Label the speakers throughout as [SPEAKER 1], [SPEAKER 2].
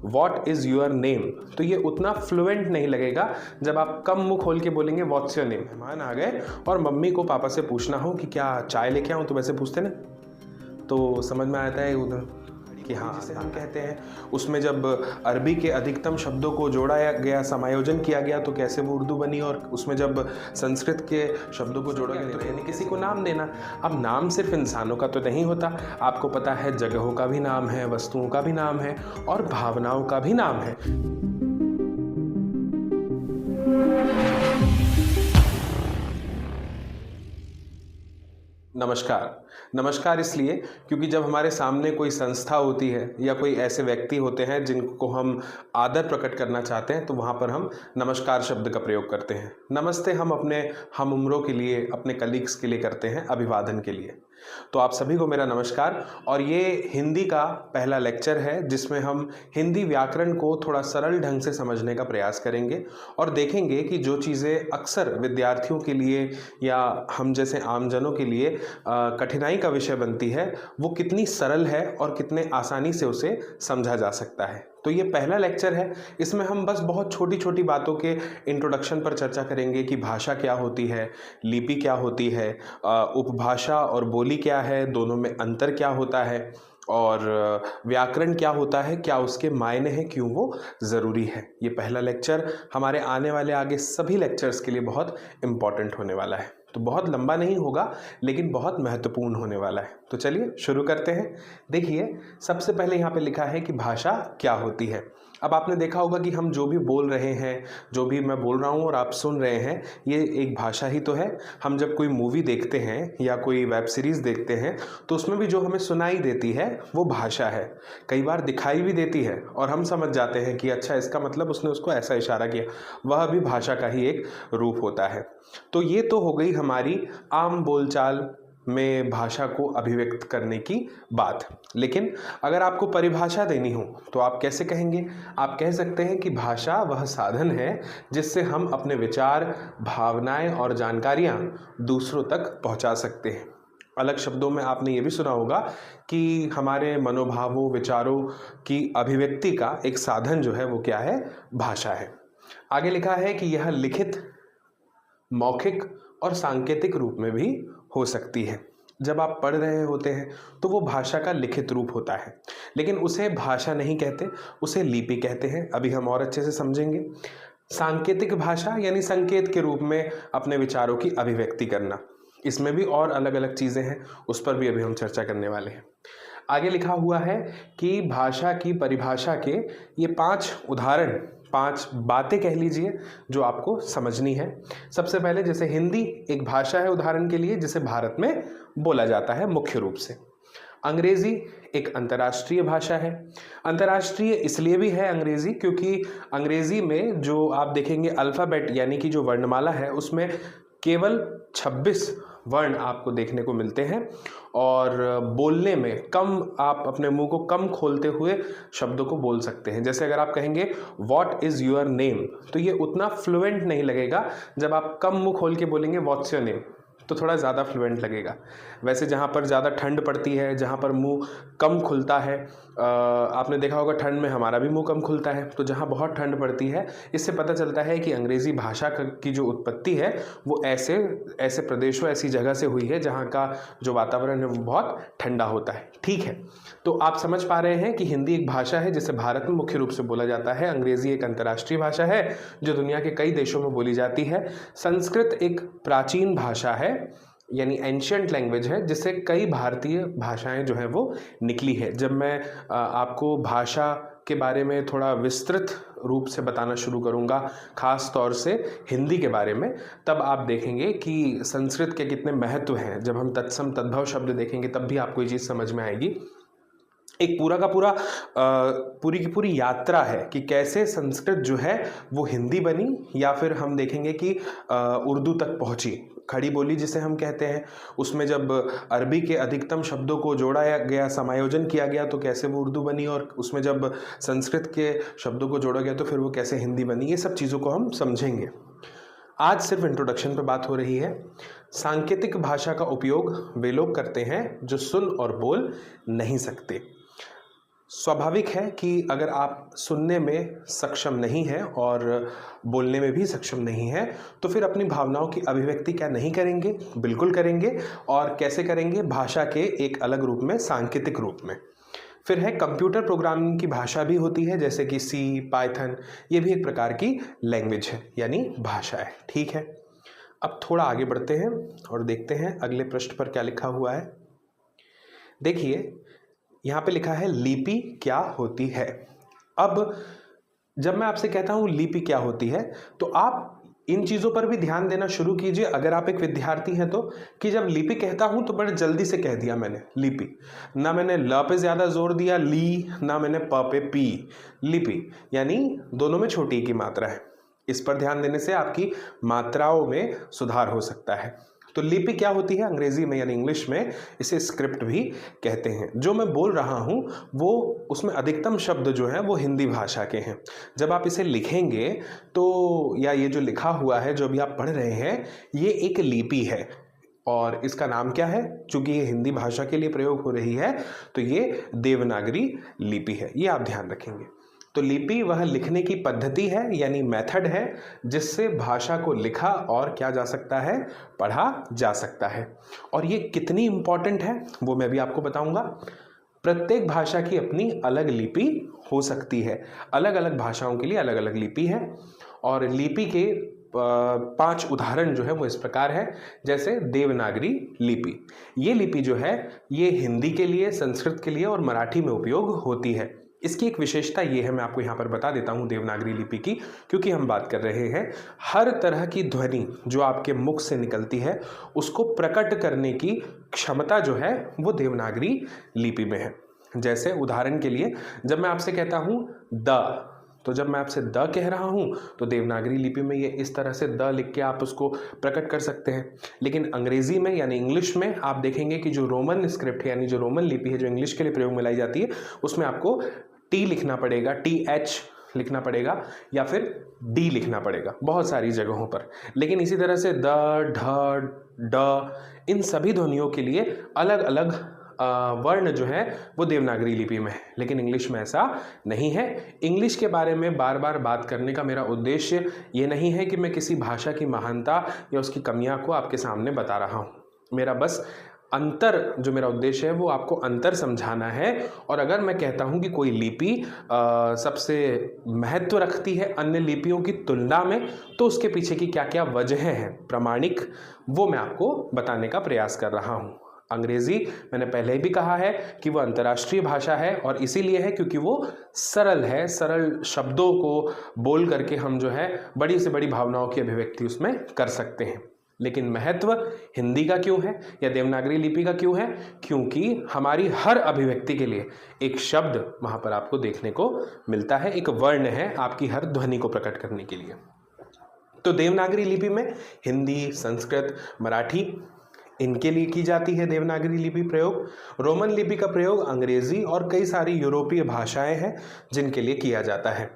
[SPEAKER 1] What is your name, तो ये उतना फ्लुएंट नहीं लगेगा जब आप कम मुंह खोल के बोलेंगे व्हाट्स योर नेम। मेहमान आ गए और मम्मी को पापा से पूछना हो कि क्या चाय लेके आऊँ, तो वैसे पूछते ना, तो समझ में आता है उधर कि हाँ, जिसे हम कहते हैं उसमें जब अरबी के अधिकतम शब्दों को जोड़ा गया, समायोजन किया गया, तो कैसे वो उर्दू बनी। और उसमें जब संस्कृत के शब्दों को जोड़ा गया तो यानी किसी को नाम देना। अब नाम सिर्फ इंसानों का तो नहीं होता, आपको पता है जगहों का भी नाम है, वस्तुओं का भी नाम है और भावनाओं का भी नाम है। नमस्कार इसलिए क्योंकि जब हमारे सामने कोई संस्था होती है या कोई ऐसे व्यक्ति होते हैं जिनको हम आदर प्रकट करना चाहते हैं, तो वहाँ पर हम नमस्कार शब्द का प्रयोग करते हैं। नमस्ते हम अपने हम उम्रों के लिए, अपने कलीग्स के लिए करते हैं, अभिवादन के लिए। तो आप सभी को मेरा नमस्कार। और ये हिंदी का पहला लेक्चर है जिसमें हम हिंदी व्याकरण को थोड़ा सरल ढंग से समझने का प्रयास करेंगे और देखेंगे कि जो चीज़ें अक्सर विद्यार्थियों के लिए या हम जैसे आमजनों के लिए कठिनाई का विषय बनती है, वो कितनी सरल है और कितने आसानी से उसे समझा जा सकता है। तो ये पहला लेक्चर है, इसमें हम बस बहुत छोटी छोटी बातों के इंट्रोडक्शन पर चर्चा करेंगे कि भाषा क्या होती है, लिपि क्या होती है, उपभाषा और बोली क्या है, दोनों में अंतर क्या होता है, और व्याकरण क्या होता है, क्या उसके मायने हैं, क्यों वो ज़रूरी है। ये पहला लेक्चर हमारे आने वाले आगे सभी लेक्चर्स के लिए बहुत इम्पॉर्टेंट होने वाला है। तो बहुत लंबा नहीं होगा लेकिन बहुत महत्वपूर्ण होने वाला है। तो चलिए शुरू करते हैं। देखिए, सबसे पहले यहाँ पे लिखा है कि भाषा क्या होती है। अब आपने देखा होगा कि हम जो भी बोल रहे हैं, जो भी मैं बोल रहा हूँ और आप सुन रहे हैं, ये एक भाषा ही तो है। हम जब कोई मूवी देखते हैं या कोई वेब सीरीज़ देखते हैं तो उसमें भी जो हमें सुनाई देती है वो भाषा है। कई बार दिखाई भी देती है और हम समझ जाते हैं कि अच्छा, इसका मतलब उसने उसको ऐसा इशारा किया, वह भी भाषा का ही एक रूप होता है। तो ये तो हो गई हमारी आम बोलचाल में भाषा को अभिव्यक्त करने की बात। लेकिन अगर आपको परिभाषा देनी हो तो आप कैसे कहेंगे? आप कह सकते हैं कि भाषा वह साधन है जिससे हम अपने विचार, भावनाएं और जानकारियां दूसरों तक पहुंचा सकते हैं। अलग शब्दों में आपने ये भी सुना होगा कि हमारे मनोभावों, विचारों की अभिव्यक्ति का एक साधन जो है वो क्या है? भाषा है। आगे लिखा है कि यह लिखित, मौखिक और सांकेतिक रूप में भी हो सकती है। जब आप पढ़ रहे होते हैं तो वो भाषा का लिखित रूप होता है, लेकिन उसे भाषा नहीं कहते, उसे लिपि कहते हैं। अभी हम और अच्छे से समझेंगे। सांकेतिक भाषा यानी संकेत के रूप में अपने विचारों की अभिव्यक्ति करना। इसमें भी और अलग अलग चीज़ें हैं, उस पर भी अभी हम चर्चा करने वाले हैं। आगे लिखा हुआ है कि भाषा की परिभाषा के ये 5 उदाहरण, 5 बातें कह लीजिए जो आपको समझनी है। सबसे पहले, जैसे हिंदी एक भाषा है उदाहरण के लिए जिसे भारत में बोला जाता है मुख्य रूप से। अंग्रेजी एक अंतर्राष्ट्रीय भाषा है। अंतर्राष्ट्रीय इसलिए भी है अंग्रेजी क्योंकि अंग्रेजी में जो आप देखेंगे अल्फ़ाबेट यानी कि जो वर्णमाला है उसमें केवल 26 वर्ण आपको देखने को मिलते हैं और बोलने में कम, आप अपने मुंह को कम खोलते हुए शब्दों को बोल सकते हैं। जैसे अगर आप कहेंगे व्हाट इज़ योर नेम, तो ये उतना फ्लुएंट नहीं लगेगा जब आप कम मुंह खोल के बोलेंगे व्हाट्स योर नेम, तो थोड़ा ज़्यादा फ्लुएंट लगेगा। वैसे जहाँ पर ज़्यादा ठंड पड़ती है, जहाँ पर मुंह कम खुलता है, आपने देखा होगा ठंड में हमारा भी मुंह कम खुलता है, तो जहाँ बहुत ठंड पड़ती है, इससे पता चलता है कि अंग्रेज़ी भाषा की जो उत्पत्ति है वो ऐसे प्रदेशों, ऐसी जगह से हुई है जहाँ का जो वातावरण है वो बहुत ठंडा होता है। ठीक है, तो आप समझ पा रहे हैं कि हिंदी एक भाषा है जिसे भारत में मुख्य रूप से बोला जाता है। अंग्रेज़ी एक अंतर्राष्ट्रीय भाषा है जो दुनिया के कई देशों में बोली जाती है। संस्कृत एक प्राचीन भाषा है यानी एंशियंट लैंग्वेज है जिससे कई भारतीय भाषाएं जो हैं वो निकली है। जब मैं आपको भाषा के बारे में थोड़ा विस्तृत रूप से बताना शुरू करूंगा, खास तौर से हिंदी के बारे में, तब आप देखेंगे कि संस्कृत के कितने महत्व हैं। जब हम तत्सम तद्भव शब्द देखेंगे तब भी आपको ये चीज़ समझ में आएगी। एक पूरा का पूरा पूरी की पूरी यात्रा है कि कैसे संस्कृत जो है वो हिंदी बनी, या फिर हम देखेंगे कि उर्दू तक पहुंची। खड़ी बोली जिसे हम कहते हैं, उसमें जब अरबी के अधिकतम शब्दों को जोड़ा गया, समायोजन किया गया, तो कैसे वो उर्दू बनी, और उसमें जब संस्कृत के शब्दों को जोड़ा गया तो फिर वो कैसे हिंदी बनी। ये सब चीज़ों को हम समझेंगे। आज सिर्फ इंट्रोडक्शन पे बात हो रही है। सांकेतिक भाषा का उपयोग वे लोग करते हैं जो सुन और बोल नहीं सकते। स्वाभाविक है कि अगर आप सुनने में सक्षम नहीं हैं और बोलने में भी सक्षम नहीं हैं तो फिर अपनी भावनाओं की अभिव्यक्ति क्या नहीं करेंगे? बिल्कुल करेंगे। और कैसे करेंगे? भाषा के एक अलग रूप में, सांकेतिक रूप में। फिर है कंप्यूटर प्रोग्रामिंग की भाषा भी होती है, जैसे कि सी, पाइथन, ये भी एक प्रकार की लैंग्वेज है यानी भाषा है। ठीक है, अब थोड़ा आगे बढ़ते हैं और देखते हैं अगले पृष्ठ पर क्या लिखा हुआ है। देखिए यहाँ पे लिखा है लिपि क्या होती है। अब जब मैं आपसे कहता हूँ लिपि क्या होती है तो आप इन चीज़ों पर भी ध्यान देना शुरू कीजिए अगर आप एक विद्यार्थी हैं तो, कि जब लिपि कहता हूँ तो बड़े जल्दी से कह दिया मैंने लिपि, ना मैंने ल पे ज़्यादा जोर दिया ली, ना मैंने प पे पी। लिपि यानी दोनों में छोटी की मात्रा है। इस पर ध्यान देने से आपकी मात्राओं में सुधार हो सकता है। तो लिपि क्या होती है? अंग्रेजी में यानी इंग्लिश में इसे स्क्रिप्ट भी कहते हैं। जो मैं बोल रहा हूँ वो उसमें अधिकतम शब्द जो है वो हिंदी भाषा के हैं। जब आप इसे लिखेंगे तो, या ये जो लिखा हुआ है जो अभी आप पढ़ रहे हैं, ये एक लिपि है और इसका नाम क्या है? चूंकि ये हिंदी भाषा के लिए प्रयोग हो रही है तो ये देवनागरी लिपि है, ये आप ध्यान रखेंगे। तो लिपि वह लिखने की पद्धति है यानी मेथड है जिससे भाषा को लिखा और क्या जा सकता है? पढ़ा जा सकता है। और ये कितनी इंपॉर्टेंट है वो मैं भी आपको बताऊंगा। प्रत्येक भाषा की अपनी अलग लिपि हो सकती है, अलग अलग भाषाओं के लिए अलग अलग लिपि है। और लिपि के 5 उदाहरण जो है वो इस प्रकार है, जैसे देवनागरी लिपि। ये लिपि जो है ये हिंदी के लिए, संस्कृत के लिए और मराठी में उपयोग होती है। इसकी एक विशेषता ये है, मैं आपको यहाँ पर बता देता हूँ देवनागरी लिपि की, क्योंकि हम बात कर रहे हैं हर तरह की ध्वनि जो आपके मुख से निकलती है उसको प्रकट करने की क्षमता जो है वो देवनागरी लिपि में है। जैसे उदाहरण के लिए जब मैं आपसे कहता हूँ द, तो जब मैं आपसे द कह रहा हूँ तो देवनागरी लिपि में ये इस तरह से द लिख के आप उसको प्रकट कर सकते हैं। लेकिन अंग्रेजी में यानी इंग्लिश में आप देखेंगे कि जो रोमन स्क्रिप्ट है यानी जो रोमन लिपि है जो इंग्लिश के लिए प्रयोग में लाई जाती है उसमें आपको टी लिखना पड़ेगा, TH लिखना पड़ेगा या फिर डी लिखना पड़ेगा बहुत सारी जगहों पर। लेकिन इसी तरह से द, ढ, ड, इन सभी ध्वनियों के लिए अलग अलग वर्ण जो है वो देवनागरी लिपि में है। लेकिन इंग्लिश में ऐसा नहीं है। इंग्लिश के बारे में बार बार बात करने का मेरा उद्देश्य ये नहीं है कि मैं किसी भाषा की महानता या उसकी कमियां को आपके सामने बता रहा हूँ। मेरा बस अंतर, जो मेरा उद्देश्य है वो आपको अंतर समझाना है। और अगर मैं कहता हूँ कि कोई लिपि सबसे महत्व रखती है अन्य लिपियों की तुलना में तो उसके पीछे की क्या क्या वजह हैं प्रामाणिक, वो मैं आपको बताने का प्रयास कर रहा हूँ। अंग्रेजी मैंने पहले भी कहा है कि वो अंतर्राष्ट्रीय भाषा है और इसीलिए है क्योंकि वो सरल है। सरल शब्दों को बोल करके हम जो है बड़ी से बड़ी भावनाओं की अभिव्यक्ति उसमें कर सकते हैं। लेकिन महत्व हिंदी का क्यों है या देवनागरी लिपि का क्यों है? क्योंकि हमारी हर अभिव्यक्ति के लिए एक शब्द वहाँ पर आपको देखने को मिलता है, एक वर्ण है आपकी हर ध्वनि को प्रकट करने के लिए। तो देवनागरी लिपि में हिंदी, संस्कृत, मराठी इनके लिए की जाती है देवनागरी लिपि प्रयोग। रोमन लिपि का प्रयोग अंग्रेजी और कई सारी यूरोपीय भाषाएं हैं जिनके लिए किया जाता है।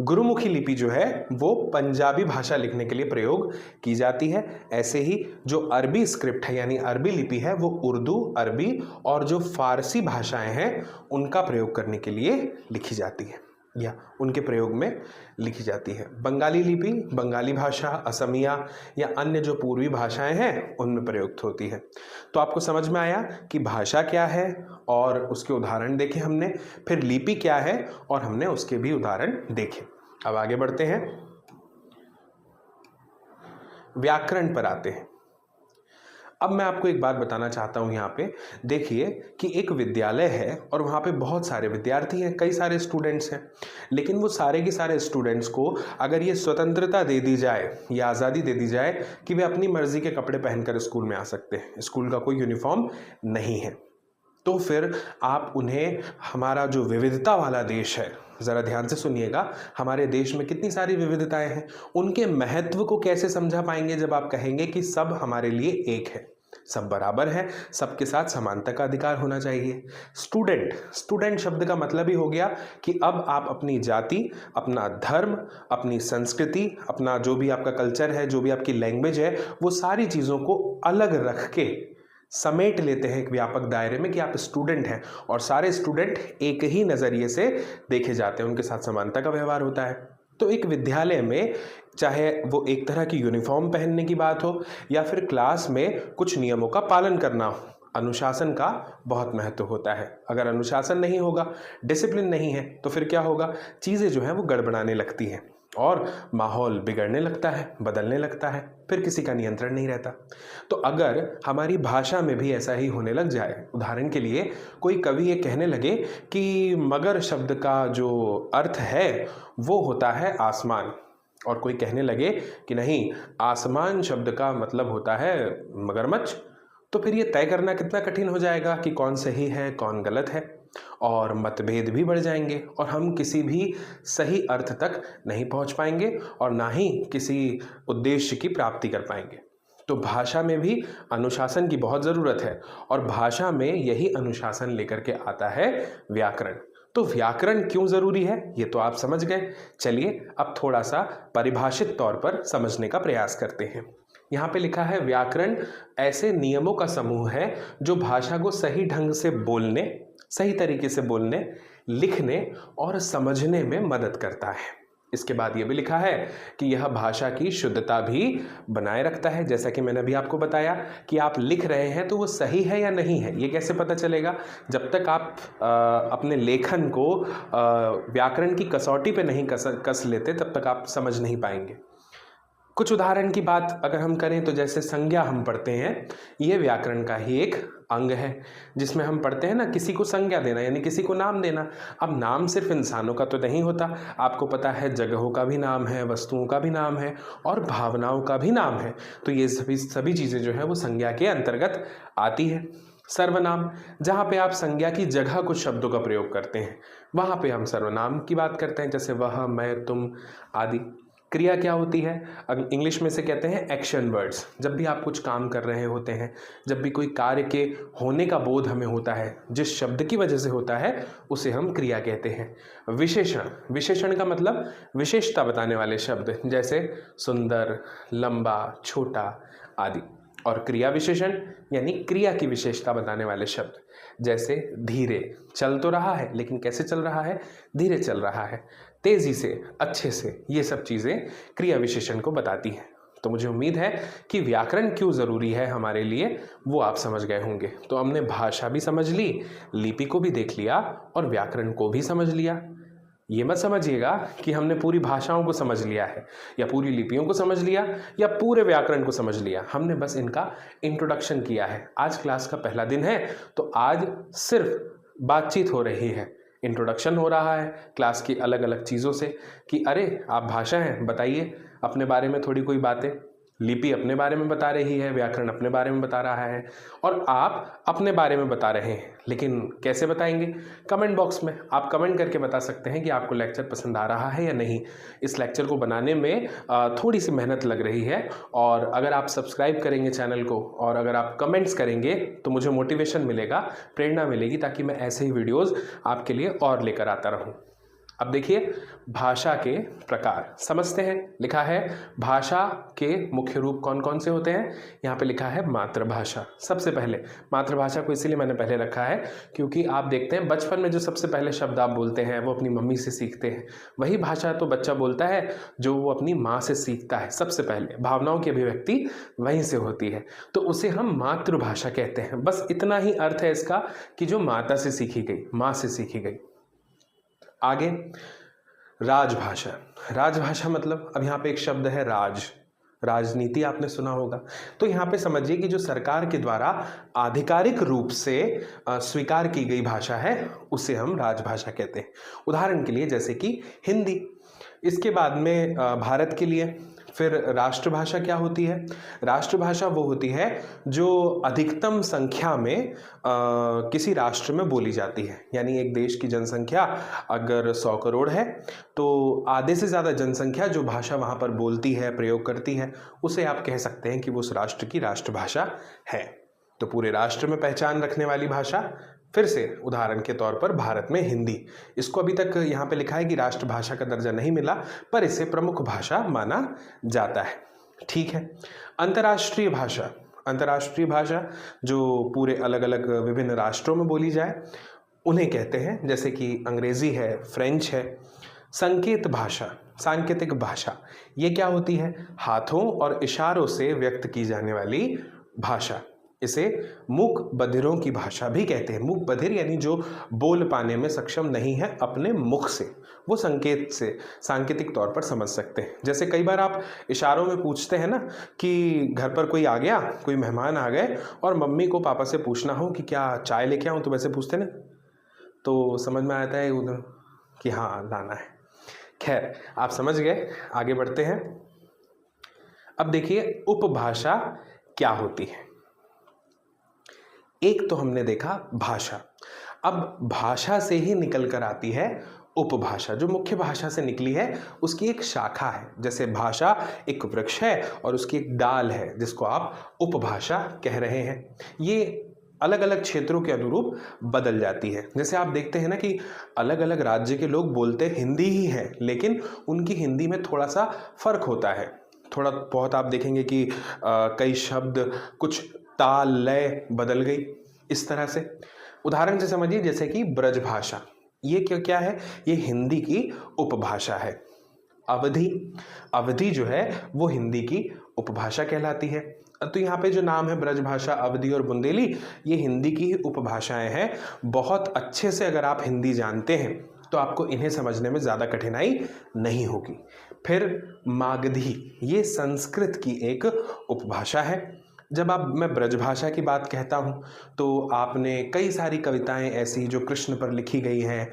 [SPEAKER 1] गुरुमुखी लिपि जो है वो पंजाबी भाषा लिखने के लिए प्रयोग की जाती है। ऐसे ही जो अरबी स्क्रिप्ट है यानी अरबी लिपि है वो उर्दू, अरबी और जो फारसी भाषाएं हैं उनका प्रयोग करने के लिए लिखी जाती है या उनके प्रयोग में लिखी जाती है। बंगाली लिपि बंगाली भाषा, असमिया या अन्य जो पूर्वी भाषाएं हैं उनमें प्रयुक्त होती है। तो आपको समझ में आया कि भाषा क्या है और उसके उदाहरण देखे हमने, फिर लिपि क्या है और हमने उसके भी उदाहरण देखे। अब आगे बढ़ते हैं, व्याकरण पर आते हैं। अब मैं आपको एक बात बताना चाहता हूं, यहाँ पे देखिए कि एक विद्यालय है और वहाँ पे बहुत सारे विद्यार्थी हैं, कई सारे स्टूडेंट्स हैं। लेकिन वो सारे के सारे स्टूडेंट्स को अगर ये स्वतंत्रता दे दी जाए या आज़ादी दे दी जाए कि वे अपनी मर्जी के कपड़े पहनकर स्कूल में आ सकते हैं, स्कूल का कोई यूनिफॉर्म नहीं है, तो फिर आप उन्हें हमारा जो विविधता वाला देश है, ज़रा ध्यान से सुनिएगा, हमारे देश में कितनी सारी विविधताएं हैं, उनके महत्व को कैसे समझा पाएंगे जब आप कहेंगे कि सब हमारे लिए एक है, सब बराबर है, सबके साथ समानता का अधिकार होना चाहिए। स्टूडेंट शब्द का मतलब ही हो गया कि अब आप अपनी जाति, अपना धर्म, अपनी संस्कृति, अपना जो भी आपका कल्चर है, जो भी आपकी लैंग्वेज है, वो सारी चीज़ों को अलग रख के समेट लेते हैं एक व्यापक दायरे में कि आप स्टूडेंट हैं, और सारे स्टूडेंट एक ही नज़रिए से देखे जाते हैं, उनके साथ समानता का व्यवहार होता है। तो एक विद्यालय में चाहे वो एक तरह की यूनिफॉर्म पहनने की बात हो या फिर क्लास में कुछ नियमों का पालन करना हो, अनुशासन का बहुत महत्व होता है। अगर अनुशासन नहीं होगा, डिसिप्लिन नहीं है, तो फिर क्या होगा, चीज़ें जो हैं वो गड़बड़ाने लगती हैं और माहौल बिगड़ने लगता है, बदलने लगता है, फिर किसी का नियंत्रण नहीं रहता। तो अगर हमारी भाषा में भी ऐसा ही होने लग जाए, उदाहरण के लिए कोई कवि ये कहने लगे कि मगर शब्द का जो अर्थ है वो होता है आसमान, और कोई कहने लगे कि नहीं, आसमान शब्द का मतलब होता है मगरमच्छ, तो फिर ये तय करना कितना कठिन हो जाएगा कि कौन सही है कौन गलत है, और मतभेद भी बढ़ जाएंगे और हम किसी भी सही अर्थ तक नहीं पहुंच पाएंगे और ना ही किसी उद्देश्य की प्राप्ति कर पाएंगे। तो भाषा में भी अनुशासन की बहुत ज़रूरत है, और भाषा में यही अनुशासन लेकर के आता है व्याकरण। तो व्याकरण क्यों ज़रूरी है ये तो आप समझ गए। चलिए अब थोड़ा सा परिभाषित तौर पर समझने का प्रयास करते हैं। यहाँ पे लिखा है, व्याकरण ऐसे नियमों का समूह है जो भाषा को सही ढंग से बोलने, सही तरीके से बोलने, लिखने और समझने में मदद करता है। इसके बाद ये भी लिखा है कि यह भाषा की शुद्धता भी बनाए रखता है। जैसा कि मैंने अभी आपको बताया कि आप लिख रहे हैं तो वो सही है या नहीं है, ये कैसे पता चलेगा? जब तक आप अपने लेखन को व्याकरण की कसौटी पे नहीं कस लेते, तब तक आप समझ नहीं पाएंगे। कुछ उदाहरण की बात अगर हम करें तो जैसे संज्ञा हम पढ़ते हैं, ये व्याकरण का ही एक अंग है, जिसमें हम पढ़ते हैं ना, किसी को संज्ञा देना यानी किसी को नाम देना। अब नाम सिर्फ इंसानों का तो नहीं होता, आपको पता है जगहों का भी नाम है, वस्तुओं का भी नाम है और भावनाओं का भी नाम है। तो ये सभी चीज़ें जो है वो संज्ञा के अंतर्गत आती है। सर्वनाम, जहाँ पे आप संज्ञा की जगह कुछ शब्दों का प्रयोग करते हैं, वहाँ पे हम सर्वनाम की बात करते हैं, जैसे वह, मैं, तुम आदि। क्रिया क्या होती है? इंग्लिश में से कहते हैं एक्शन वर्ड्स। जब भी आप कुछ काम कर रहे होते हैं, जब भी कोई कार्य के होने का बोध हमें होता है, जिस शब्द की वजह से होता है, उसे हम क्रिया कहते हैं। विशेषण, विशेषण का मतलब विशेषता बताने वाले शब्द, जैसे सुंदर, लंबा, छोटा आदि। और क्रिया विशेषण यानी क्रिया की विशेषता बताने वाले शब्द, जैसे धीरे, चल तो रहा है लेकिन कैसे चल रहा है? धीरे चल रहा है, तेजी से, अच्छे से। ये सब चीज़ें क्रिया विशेषण को बताती हैं। तो मुझे उम्मीद है कि व्याकरण क्यों ज़रूरी है हमारे लिए वो आप समझ गए होंगे। तो हमने भाषा भी समझ ली, लिपि को भी देख लिया और व्याकरण को भी समझ लिया। ये मत समझिएगा कि हमने पूरी भाषाओं को समझ लिया है या पूरी लिपियों को समझ लिया या पूरे व्याकरण को समझ लिया। हमने बस इनका इंट्रोडक्शन किया है। आज क्लास का पहला दिन है, तो आज सिर्फ बातचीत हो रही है, इंट्रोडक्शन हो रहा है क्लास की अलग अलग चीज़ों से कि अरे आप भाषा हैं, बताइए अपने बारे में थोड़ी कोई बातें। लिपि अपने बारे में बता रही है, व्याकरण अपने बारे में बता रहा है और आप अपने बारे में बता रहे हैं। लेकिन कैसे बताएंगे? कमेंट बॉक्स में आप कमेंट करके बता सकते हैं कि आपको लेक्चर पसंद आ रहा है या नहीं। इस लेक्चर को बनाने में थोड़ी सी मेहनत लग रही है, और अगर आप सब्सक्राइब करेंगे चैनल को और अगर आप कमेंट्स करेंगे तो मुझे मोटिवेशन मिलेगा, प्रेरणा मिलेगी, ताकि मैं ऐसे ही वीडियोज़ आपके लिए और लेकर आता रहूँ। अब देखिए भाषा के प्रकार समझते हैं। लिखा है भाषा के मुख्य रूप कौन कौन से होते हैं। यहाँ पे लिखा है मातृभाषा। सबसे पहले मातृभाषा को इसीलिए मैंने पहले रखा है क्योंकि आप देखते हैं बचपन में जो सबसे पहले शब्द आप बोलते हैं वो अपनी मम्मी से सीखते हैं। वही भाषा तो बच्चा बोलता है जो वो अपनी माँ से सीखता है। सबसे पहले भावनाओं की अभिव्यक्ति वहीं से होती है, तो उसे हम मातृभाषा कहते हैं। बस इतना ही अर्थ है इसका कि जो माता से सीखी गई, माँ से सीखी गई। आगे राजभाषा। राजभाषा मतलब अब यहाँ पे एक शब्द है राज, राजनीति आपने सुना होगा। तो यहाँ पे समझिए कि जो सरकार के द्वारा आधिकारिक रूप से स्वीकार की गई भाषा है उसे हम राजभाषा कहते हैं। उदाहरण के लिए जैसे कि हिंदी। इसके बाद में भारत के लिए फिर राष्ट्रभाषा क्या होती है? राष्ट्रभाषा वो होती है जो अधिकतम संख्या में किसी राष्ट्र में बोली जाती है। यानी एक देश की जनसंख्या अगर 100 करोड़ है तो आधे से ज़्यादा जनसंख्या जो भाषा वहाँ पर बोलती है, प्रयोग करती है, उसे आप कह सकते हैं कि वो उस राष्ट्र की राष्ट्रभाषा है। तो पूरे राष्ट्र में पहचान रखने वाली भाषा, फिर से उदाहरण के तौर पर भारत में हिंदी। इसको अभी तक यहाँ पे लिखा है कि राष्ट्रभाषा का दर्जा नहीं मिला, पर इसे प्रमुख भाषा माना जाता है। ठीक है। अंतर्राष्ट्रीय भाषा। अंतर्राष्ट्रीय भाषा जो पूरे अलग अलग विभिन्न राष्ट्रों में बोली जाए उन्हें कहते हैं, जैसे कि अंग्रेज़ी है, फ्रेंच है। संकेत भाषा, सांकेतिक भाषा, ये क्या होती है? हाथों और इशारों से व्यक्त की जाने वाली भाषा। इसे मूक बधिरों की भाषा भी कहते हैं। मूक बधिर यानी जो बोल पाने में सक्षम नहीं है अपने मुख से, वो संकेत से सांकेतिक तौर पर समझ सकते हैं। जैसे कई बार आप इशारों में पूछते हैं ना कि घर पर कोई आ गया, कोई मेहमान आ गए और मम्मी को पापा से पूछना हो कि क्या चाय लेके आऊँ, तो वैसे पूछते ना, तो समझ में आता है उधर कि हाँ लाना है। खैर, आप समझ गए, आगे बढ़ते हैं। अब देखिए उपभाषा क्या होती है। एक तो हमने देखा भाषा, अब भाषा से ही निकल कर आती है उपभाषा। जो मुख्य भाषा से निकली है उसकी एक शाखा है। जैसे भाषा एक वृक्ष है और उसकी एक डाल है जिसको आप उपभाषा कह रहे हैं। ये अलग अलग क्षेत्रों के अनुरूप बदल जाती है। जैसे आप देखते हैं ना कि अलग अलग राज्य के लोग बोलते हिंदी ही हैं, लेकिन उनकी हिंदी में थोड़ा सा फर्क होता है। थोड़ा बहुत आप देखेंगे कि कई शब्द, कुछ ताल लय बदल गई, इस तरह से। उदाहरण से समझिए, जैसे कि ब्रज भाषा, ये क्या क्या है? ये हिंदी की उपभाषा है। अवधी, अवधी जो है वो हिंदी की उपभाषा कहलाती है। तो यहाँ पे जो नाम है ब्रज भाषा, अवधी और बुंदेली, ये हिंदी की ही उपभाषाएं हैं। बहुत अच्छे से अगर आप हिंदी जानते हैं तो आपको इन्हें समझने में ज़्यादा कठिनाई नहीं होगी। फिर मागधी, ये संस्कृत की एक उपभाषा है। जब मैं ब्रजभाषा की बात कहता हूँ तो आपने कई सारी कविताएं ऐसी जो कृष्ण पर लिखी गई हैं,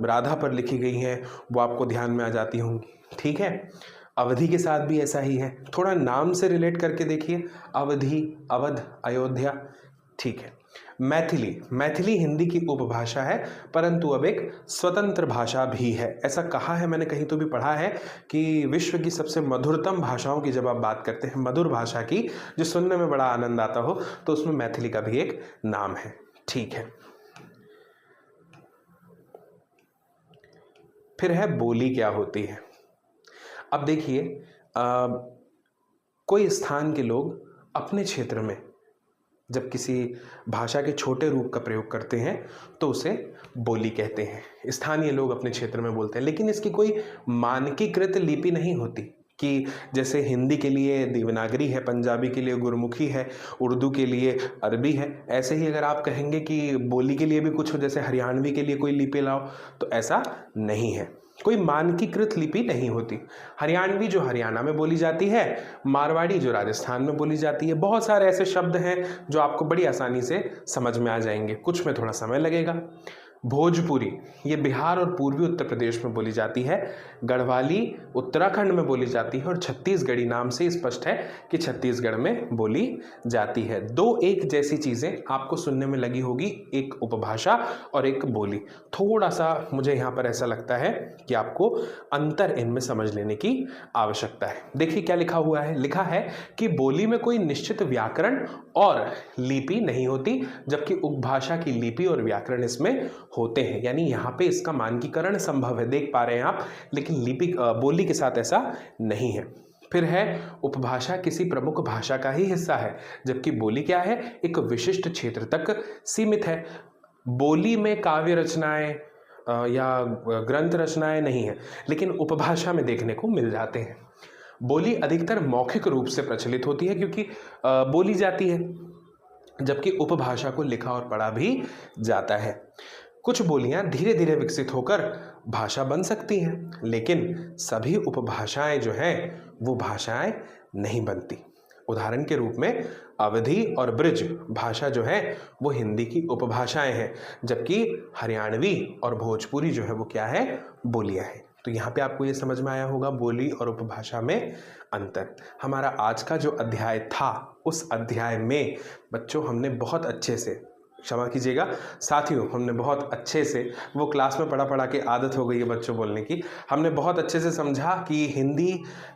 [SPEAKER 1] राधा पर लिखी गई हैं, वो आपको ध्यान में आ जाती होंगी। ठीक है, अवधि के साथ भी ऐसा ही है। थोड़ा नाम से रिलेट करके देखिए, अवधि, अवध, अयोध्या। ठीक है, मैथिली, मैथिली हिंदी की उपभाषा है, परंतु अब एक स्वतंत्र भाषा भी है। ऐसा कहा है मैंने, कहीं तो भी पढ़ा है कि विश्व की सबसे मधुरतम भाषाओं की जब आप बात करते हैं, मधुर भाषा की, जो सुनने में बड़ा आनंद आता हो, तो उसमें मैथिली का भी एक नाम है। ठीक है, फिर है बोली क्या होती है। अब देखिए, कोई स्थान के लोग अपने क्षेत्र में जब किसी भाषा के छोटे रूप का प्रयोग करते हैं तो उसे बोली कहते हैं। स्थानीय लोग अपने क्षेत्र में बोलते हैं, लेकिन इसकी कोई मानकीकृत लिपि नहीं होती कि जैसे हिंदी के लिए देवनागरी है, पंजाबी के लिए गुरमुखी है, उर्दू के लिए अरबी है। ऐसे ही अगर आप कहेंगे कि बोली के लिए भी कुछ हो, जैसे हरियाणवी के लिए कोई लिपि लाओ, तो ऐसा नहीं है। कोई मानकीकृत लिपि नहीं होती। हरियाणवी जो हरियाणा में बोली जाती है, मारवाड़ी जो राजस्थान में बोली जाती है। बहुत सारे ऐसे शब्द हैं जो आपको बड़ी आसानी से समझ में आ जाएंगे, कुछ में थोड़ा समय लगेगा। भोजपुरी, ये बिहार और पूर्वी उत्तर प्रदेश में बोली जाती है। गढ़वाली उत्तराखंड में बोली जाती है और छत्तीसगढ़ी नाम से स्पष्ट है कि छत्तीसगढ़ में बोली जाती है। दो एक जैसी चीज़ें आपको सुनने में लगी होगी, एक उपभाषा और एक बोली। थोड़ा सा मुझे यहाँ पर ऐसा लगता है कि आपको अंतर इनमें समझ लेने की आवश्यकता है। देखिए क्या लिखा हुआ है, लिखा है कि बोली में कोई निश्चित व्याकरण और लिपि नहीं होती, जबकि उपभाषा की लिपि और व्याकरण इसमें होते हैं। यानी यहाँ पे इसका मानकीकरण संभव है, देख पा रहे हैं आप, लेकिन लिपि बोली के साथ ऐसा नहीं है। फिर है उपभाषा किसी प्रमुख भाषा का ही हिस्सा है, जबकि बोली क्या है, एक विशिष्ट क्षेत्र तक सीमित है। बोली में काव्य रचनाएं या ग्रंथ रचनाएं नहीं है, लेकिन उपभाषा में देखने को मिल जाते हैं। बोली अधिकतर मौखिक रूप से प्रचलित होती है क्योंकि बोली जाती है, जबकि उपभाषा को लिखा और पढ़ा भी जाता है। कुछ बोलियां धीरे धीरे विकसित होकर भाषा बन सकती हैं, लेकिन सभी उपभाषाएं जो हैं वो भाषाएं नहीं बनती। उदाहरण के रूप में अवधी और ब्रज भाषा जो है वो हिंदी की उपभाषाएं हैं, जबकि हरियाणवी और भोजपुरी जो है वो क्या है, बोलियां हैं। तो यहाँ पे आपको ये समझ में आया होगा बोली और उपभाषा में अंतर। हमारा आज का जो अध्याय था, उस अध्याय में बच्चों हमने बहुत अच्छे से, क्षमा कीजिएगा साथियों, हमने बहुत अच्छे से, वो क्लास में पढ़ा के आदत हो गई है बच्चों बोलने की, हमने बहुत अच्छे से समझा कि हिंदी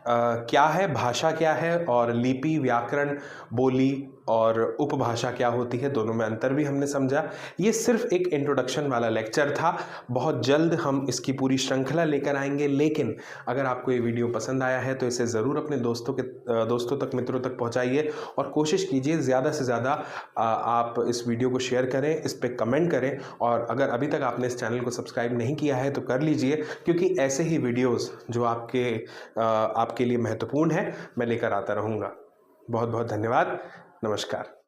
[SPEAKER 1] क्या है, भाषा क्या है, और लिपि, व्याकरण, बोली और उपभाषा क्या होती है, दोनों में अंतर भी हमने समझा। ये सिर्फ एक इंट्रोडक्शन वाला लेक्चर था। बहुत जल्द हम इसकी पूरी श्रृंखला लेकर आएंगे, लेकिन अगर आपको ये वीडियो पसंद आया है तो इसे ज़रूर अपने दोस्तों तक, मित्रों तक पहुंचाइए और कोशिश कीजिए ज़्यादा से ज़्यादा आप इस वीडियो को शेयर करें, इस पर कमेंट करें, और अगर अभी तक आपने इस चैनल को सब्सक्राइब नहीं किया है तो कर लीजिए, क्योंकि ऐसे ही वीडियोस जो आपके लिए महत्वपूर्ण है मैं लेकर आता रहूँगा। बहुत बहुत धन्यवाद। नमस्कार।